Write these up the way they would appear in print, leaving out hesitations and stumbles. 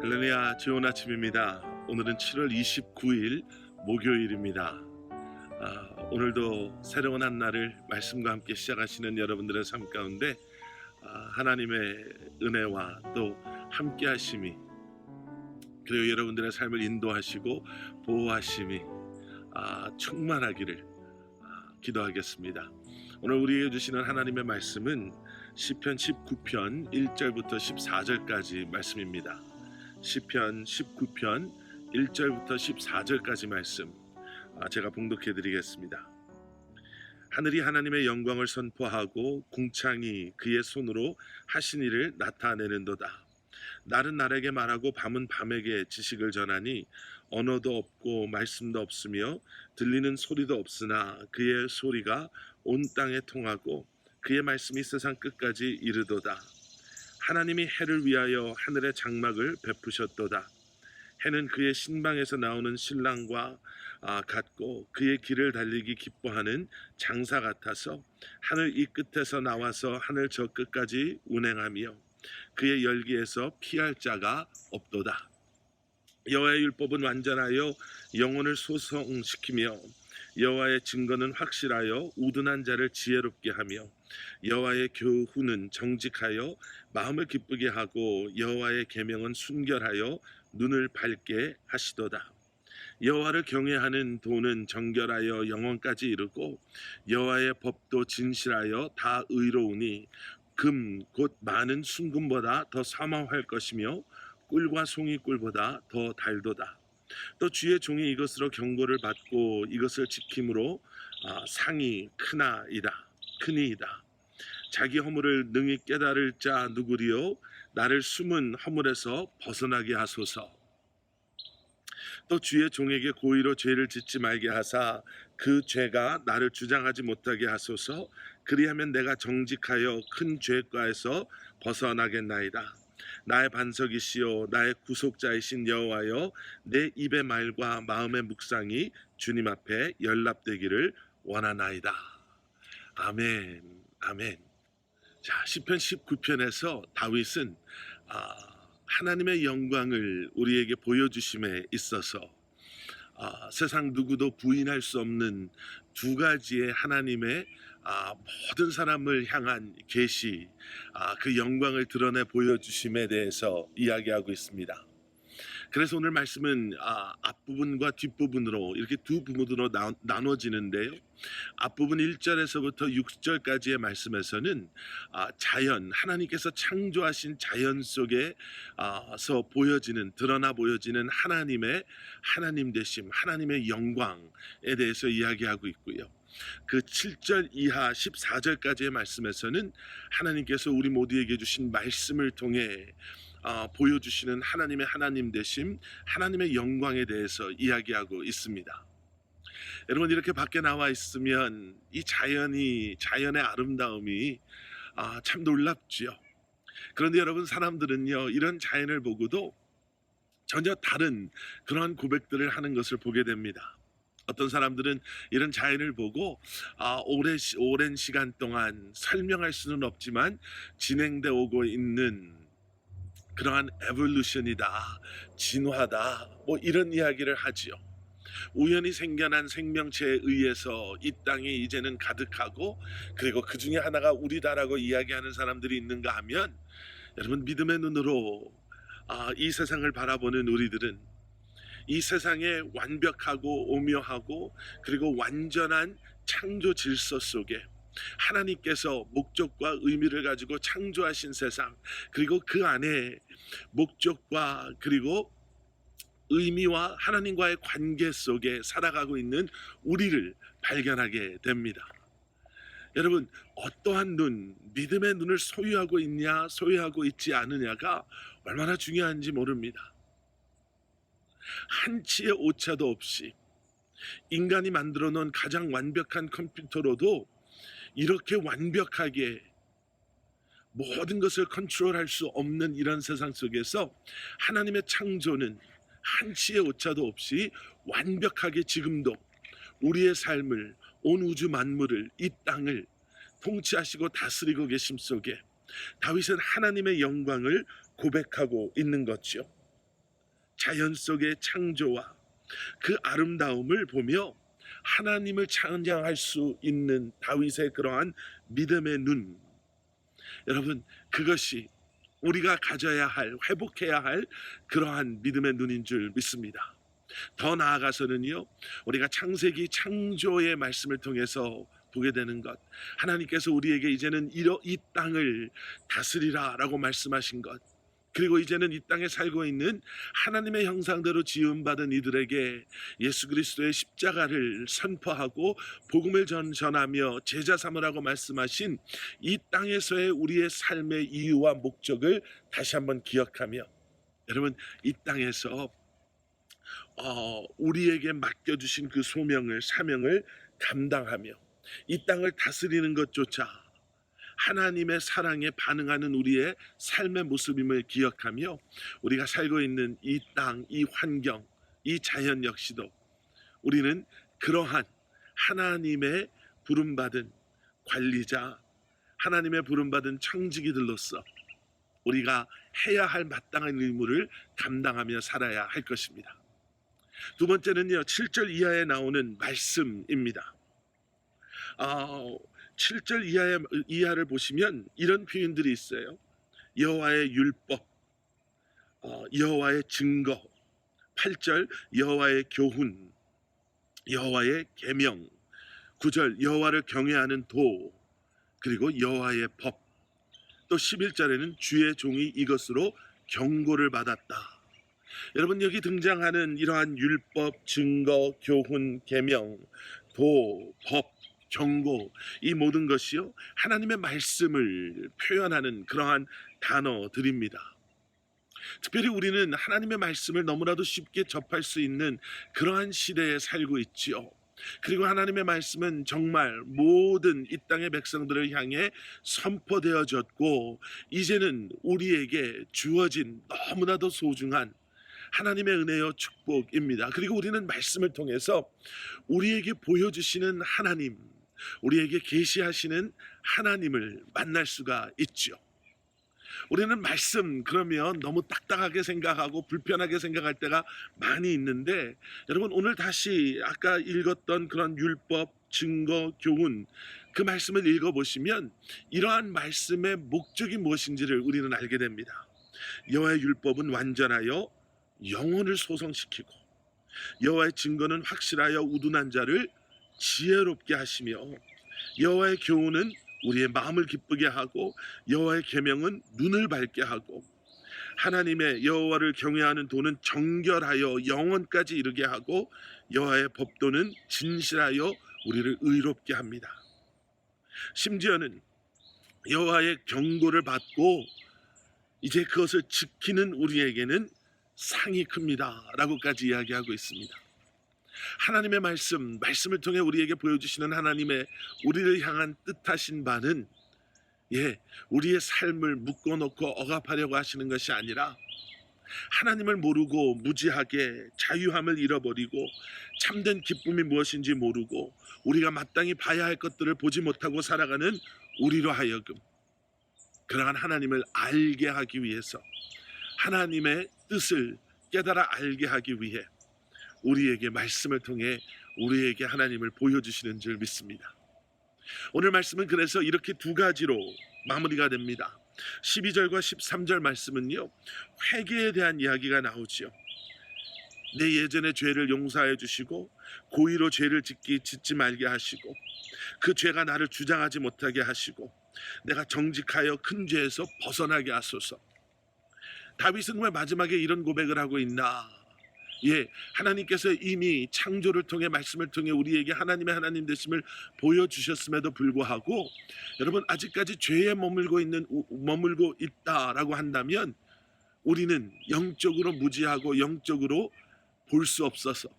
할렐루야, 좋은 아침입니다. 오늘은 7월 29일 목요일입니다. 오늘도 새로운 한 날을 말씀과 함께 시작하시는 여러분들의 삶 가운데 하나님의 은혜와 또 함께 하심이, 그리고 여러분들의 삶을 인도하시고 보호하심이 충만하기를 기도하겠습니다. 오늘 우리에게 주시는 하나님의 말씀은 시편 19편 1절부터 14절까지 말씀입니다. 시편 19편 1절부터 14절까지 말씀 제가 봉독해 드리겠습니다. 하늘이 하나님의 영광을 선포하고 궁창이 그의 손으로 하신 일을 나타내는도다. 날은 날에게 말하고 밤은 밤에게 지식을 전하니 언어도 없고 말씀도 없으며 들리는 소리도 없으나 그의 소리가 온 땅에 통하고 그의 말씀이 세상 끝까지 이르도다. 하나님이 해를 위하여 하늘의 장막을 베푸셨도다. 해는 그의 신방에서 나오는 신랑과 같고 그의 길을 달리기 기뻐하는 장사 같아서 하늘 이 끝에서 나와서 하늘 저 끝까지 운행하며 그의 열기에서 피할 자가 없도다. 여호와의 율법은 완전하여 영혼을 소성시키며 여호와의 증거는 확실하여 우둔한 자를 지혜롭게 하며 여호와의 교훈은 정직하여 마음을 기쁘게 하고 여호와의 계명은 순결하여 눈을 밝게 하시도다. 여호와를 경외하는 도는 정결하여 영원까지 이르고 여호와의 법도 진실하여 다 의로우니 금 곧 많은 순금보다 더 사망할 것이며 꿀과 송이 꿀보다 더 달도다. 또 주의 종이 이것으로 경고를 받고 이것을 지킴으로 상이 크니이다. 자기 허물을 능히 깨달을 자 누구리요? 나를 숨은 허물에서 벗어나게 하소서. 또 주의 종에게 고의로 죄를 짓지 말게 하사 그 죄가 나를 주장하지 못하게 하소서. 그리하면 내가 정직하여 큰 죄과에서 벗어나겠나이다. 나의 반석이시요 나의 구속자이신 여호와여, 내 입의 말과 마음의 묵상이 주님 앞에 연락되기를 원하나이다. 아멘, 아멘. 자, 시편 19편에서 다윗은 하나님의 영광을 우리에게 보여주심에 있어서 세상 누구도 부인할 수 없는 두 가지의 하나님의 모든 사람을 향한 계시, 그 영광을 드러내 보여주심에 대해서 이야기하고 있습니다. 그래서 오늘 말씀은 앞부분과 뒷부분으로 이렇게 두 부분으로 나눠지는데요. 앞부분 1절에서부터 6절까지의 말씀에서는 자연, 하나님께서 창조하신 자연 속에서 드러나 보여지는 하나님의 하나님 되심, 하나님의 영광에 대해서 이야기하고 있고요. 그 7절 이하 14절까지의 말씀에서는 하나님께서 우리 모두에게 주신 말씀을 통해 보여주시는 하나님의 하나님 되심, 하나님의 영광에 대해서 이야기하고 있습니다. 여러분, 이렇게 밖에 나와 있으면 이 자연의 아름다움이 참 놀랍지요. 그런데 여러분, 사람들은요, 이런 자연을 보고도 전혀 다른 그러한 고백들을 하는 것을 보게 됩니다. 어떤 사람들은 이런 자연을 보고 오랜 시간 동안 설명할 수는 없지만 진행되어 오고 있는 그러한 에볼루션이다, 진화다, 이런 이야기를 하지요. 우연히 생겨난 생명체에 의해서 이 땅에 이제는 가득하고, 그리고 그 중에 하나가 우리다라고 이야기하는 사람들이 있는가 하면, 여러분, 믿음의 눈으로 이 세상을 바라보는 우리들은 이 세상의 완벽하고 오묘하고 그리고 완전한 창조 질서 속에 하나님께서 목적과 의미를 가지고 창조하신 세상, 그리고 그 안에 목적과 그리고 의미와 하나님과의 관계 속에 살아가고 있는 우리를 발견하게 됩니다. 여러분, 어떠한 눈, 믿음의 눈을 소유하고 있냐 소유하고 있지 않느냐가 얼마나 중요한지 모릅니다. 한치의 오차도 없이 인간이 만들어 놓은 가장 완벽한 컴퓨터로도 이렇게 완벽하게 모든 것을 컨트롤할 수 없는 이런 세상 속에서 하나님의 창조는 한치의 오차도 없이 완벽하게 지금도 우리의 삶을, 온 우주 만물을, 이 땅을 통치하시고 다스리고 계심 속에 다윗은 하나님의 영광을 고백하고 있는 거죠. 자연 속의 창조와 그 아름다움을 보며 하나님을 찬양할 수 있는 다윗의 그러한 믿음의 눈, 여러분, 그것이 우리가 가져야 할, 회복해야 할 그러한 믿음의 눈인 줄 믿습니다. 더 나아가서는요, 우리가 창세기 창조의 말씀을 통해서 보게 되는 것, 하나님께서 우리에게 이제는 이 땅을 다스리라 라고 말씀하신 것, 그리고 이제는 이 땅에 살고 있는 하나님의 형상대로 지음받은 이들에게 예수 그리스도의 십자가를 선포하고 복음을 전하며 제자 삼으라고 말씀하신 이 땅에서의 우리의 삶의 이유와 목적을 다시 한번 기억하며, 여러분, 이 땅에서 우리에게 맡겨주신 그 소명을, 사명을 감당하며 이 땅을 다스리는 것조차 하나님의 사랑에 반응하는 우리의 삶의 모습임을 기억하며, 우리가 살고 있는 이 땅, 이 환경, 이 자연 역시도 우리는 그러한 하나님의 부름받은 관리자, 하나님의 부름받은 청지기들로서 우리가 해야 할 마땅한 의무를 감당하며 살아야 할 것입니다. 두 번째는요, 7절 이하에 나오는 말씀입니다. 7절 이하를 보시면 이런 표현들이 있어요. 여호와의 율법, 여호와의 증거, 8절 여호와의 교훈, 여호와의 계명, 9절 여호와를 경외하는 도, 그리고 여호와의 법, 또 11절에는 주의 종이 이것으로 경고를 받았다. 여러분, 여기 등장하는 이러한 율법, 증거, 교훈, 계명, 도, 법, 경고, 이 모든 것이요, 하나님의 말씀을 표현하는 그러한 단어들입니다. 특별히 우리는 하나님의 말씀을 너무나도 쉽게 접할 수 있는 그러한 시대에 살고 있지요. 그리고 하나님의 말씀은 정말 모든 이 땅의 백성들을 향해 선포되어졌고, 이제는 우리에게 주어진 너무나도 소중한 하나님의 은혜요 축복입니다. 그리고 우리는 말씀을 통해서 우리에게 보여주시는 하나님, 우리에게 계시하시는 하나님을 만날 수가 있죠. 우리는 말씀 그러면 너무 딱딱하게 생각하고 불편하게 생각할 때가 많이 있는데, 여러분, 오늘 다시 아까 읽었던 그런 율법, 증거, 교훈, 그 말씀을 읽어보시면 이러한 말씀의 목적이 무엇인지를 우리는 알게 됩니다. 여호와의 율법은 완전하여 영혼을 소성시키고, 여호와의 증거는 확실하여 우둔한 자를 지혜롭게 하시며, 여호와의 교훈은 우리의 마음을 기쁘게 하고, 여호와의 계명은 눈을 밝게 하고, 하나님의 여호와를 경외하는 도는 정결하여 영원까지 이르게 하고, 여호와의 법도는 진실하여 우리를 의롭게 합니다. 심지어는 여호와의 경고를 받고 이제 그것을 지키는 우리에게는 상이 큽니다 라고까지 이야기하고 있습니다. 하나님의 말씀을 통해 우리에게 보여주시는 하나님의 우리를 향한 뜻하신 바는, 우리의 삶을 묶어놓고 억압하려고 하시는 것이 아니라, 하나님을 모르고 무지하게 자유함을 잃어버리고 참된 기쁨이 무엇인지 모르고 우리가 마땅히 봐야 할 것들을 보지 못하고 살아가는 우리로 하여금 그러한 하나님을 알게 하기 위해서, 하나님의 뜻을 깨달아 알게 하기 위해 우리에게 말씀을 통해 우리에게 하나님을 보여주시는 줄 믿습니다. 오늘 말씀은 그래서 이렇게 두 가지로 마무리가 됩니다. 12절과 13절 말씀은요, 회개에 대한 이야기가 나오지요. 내 예전의 죄를 용서해 주시고 고의로 죄를 짓지 말게 하시고, 그 죄가 나를 주장하지 못하게 하시고, 내가 정직하여 큰 죄에서 벗어나게 하소서. 다윗은 왜 마지막에 이런 고백을 하고 있나? 하나님께서 이미 창조를 통해, 말씀을 통해 우리에게 하나님의 하나님 되심을 보여주셨음에도 불구하고, 여러분, 아직까지 죄에 머물고 있다라고 한다면 우리는 영적으로 무지하고 영적으로 볼 수 없어서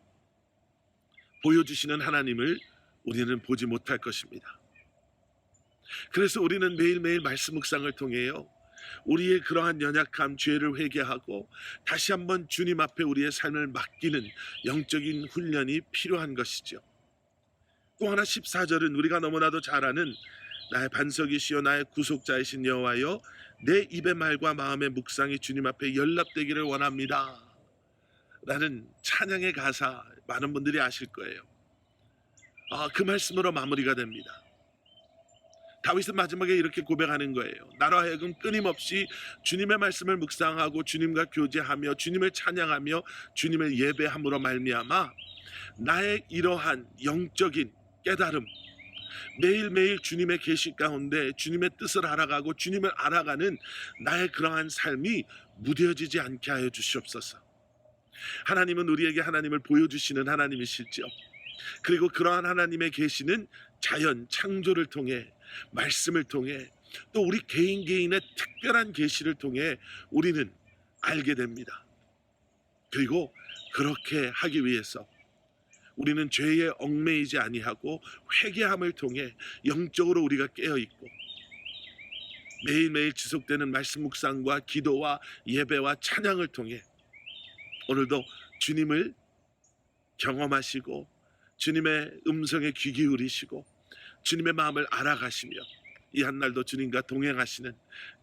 보여주시는 하나님을 우리는 보지 못할 것입니다. 그래서 우리는 매일매일 말씀 묵상을 통해요, 우리의 그러한 연약함, 죄를 회개하고 다시 한번 주님 앞에 우리의 삶을 맡기는 영적인 훈련이 필요한 것이죠. 또 하나 14절은 우리가 너무나도 잘 아는, 나의 반석이시여 나의 구속자이신 여호와여, 내 입의 말과 마음의 묵상이 주님 앞에 연락되기를 원합니다. 라는 찬양의 가사 많은 분들이 아실 거예요. 그 말씀으로 마무리가 됩니다. 다윗은 마지막에 이렇게 고백하는 거예요. 나로 하여금 끊임없이 주님의 말씀을 묵상하고 주님과 교제하며 주님을 찬양하며 주님을 예배함으로 말미암아 나의 이러한 영적인 깨달음, 매일매일 주님의 계시 가운데 주님의 뜻을 알아가고 주님을 알아가는 나의 그러한 삶이 무뎌지지 않게 하여 주시옵소서. 하나님은 우리에게 하나님을 보여주시는 하나님이시죠. 그리고 그러한 하나님의 계시는 자연 창조를 통해, 말씀을 통해, 또 우리 개인 개인의 특별한 계시를 통해 우리는 알게 됩니다. 그리고 그렇게 하기 위해서 우리는 죄에 얽매이지 아니하고 회개함을 통해 영적으로 우리가 깨어 있고, 매일매일 지속되는 말씀 묵상과 기도와 예배와 찬양을 통해 오늘도 주님을 경험하시고 주님의 음성에 귀 기울이시고 주님의 마음을 알아가시며 이 한날도 주님과 동행하시는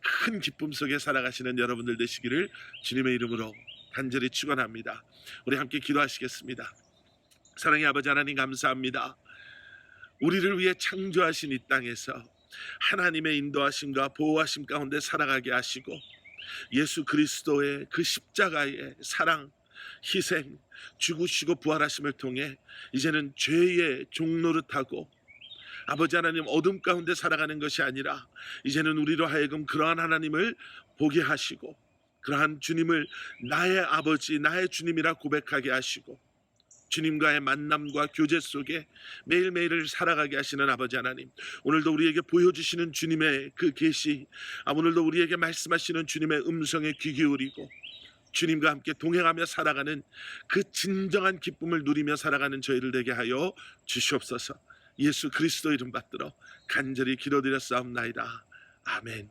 큰 기쁨 속에 살아가시는 여러분들 되시기를 주님의 이름으로 간절히 축원합니다. 우리 함께 기도하시겠습니다. 사랑의 아버지 하나님, 감사합니다. 우리를 위해 창조하신 이 땅에서 하나님의 인도하심과 보호하심 가운데 살아가게 하시고 예수 그리스도의 그 십자가의 사랑, 희생, 죽으시고 부활하심을 통해 이제는 죄의 종노릇하고 아버지 하나님 어둠 가운데 살아가는 것이 아니라 이제는 우리로 하여금 그러한 하나님을 보게 하시고 그러한 주님을 나의 아버지, 나의 주님이라 고백하게 하시고 주님과의 만남과 교제 속에 매일매일을 살아가게 하시는 아버지 하나님, 오늘도 우리에게 보여주시는 주님의 그 계시, 오늘도 우리에게 말씀하시는 주님의 음성에 귀 기울이고 주님과 함께 동행하며 살아가는 그 진정한 기쁨을 누리며 살아가는 저희를 되게 하여 주시옵소서. 예수 그리스도 이름 받들어 간절히 기도드렸사옵나이다. 아멘.